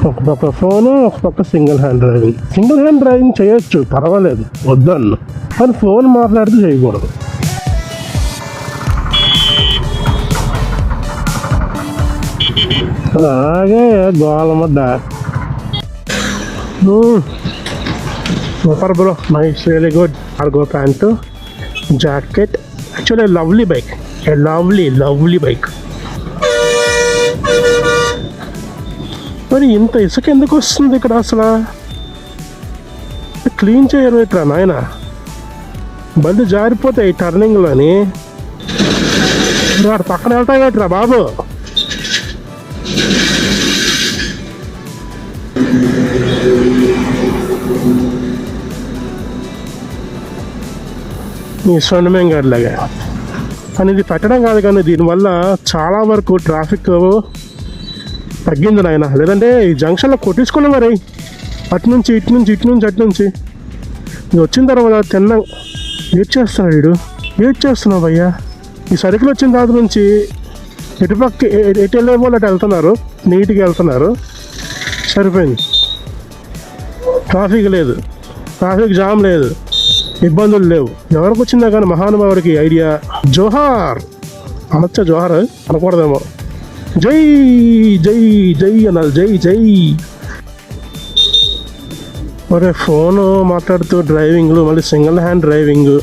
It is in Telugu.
ఒక పక్క ఫోను, ఒక పక్క సింగిల్ హ్యాండ్ డ్రైవింగ్ చేయొచ్చు, పర్వాలేదు, వద్దన్ను. కానీ ఫోన్ మాట్లాడితే చేయకూడదు. అలాగే గోలమడ్డ. Super bro, nice, really good. Cargo pant, jacket, actually lovely bike, a lovely bike. మరి ఇంత ఇసుక ఎందుకు వస్తుంది ఇక్కడ అసలు? క్లీన్ చేయరు ఇట్లా నాయన, బండి జారిపోతాయి టర్నింగ్లోని. వాడు పక్కన వెళ్తావేట్రా బాబు? ఈ స్వర్ణమేం గడిలాగా. కానీ ఇది పెట్టడం కాదు, కానీ దీనివల్ల చాలా వరకు ట్రాఫిక్ తగ్గింది నాయన. లేదంటే ఈ జంక్షన్లో కొట్టించుకున్నాం మరి, అటు నుంచి ఇది వచ్చిన తర్వాత ఏడ్ చేస్తున్నాడు వీడు. ఏడ్ చేస్తున్నావు భయ్యా. ఈ సరుకులు వచ్చిన తర్వాత నుంచి ఎటు వెళ్ళేమో అటు వెళ్తున్నారు, నీట్గా వెళ్తున్నారు, సరిపోయింది. ట్రాఫిక్ లేదు, ట్రాఫిక్ జామ్ లేదు, ఇబ్బందులు లేవు. ఎవరికి వచ్చిందా కానీ మహానుభావుడికి ఐడియా. జోహార్ అనొచ్చా? జోహార్ అనకూడదేమో. జై జై జై అన్నారు, జై. ఒరే ఫోను మాట్లాడుతూ డ్రైవింగ్లు, మళ్ళీ సింగిల్ హ్యాండ్ డ్రైవింగ్.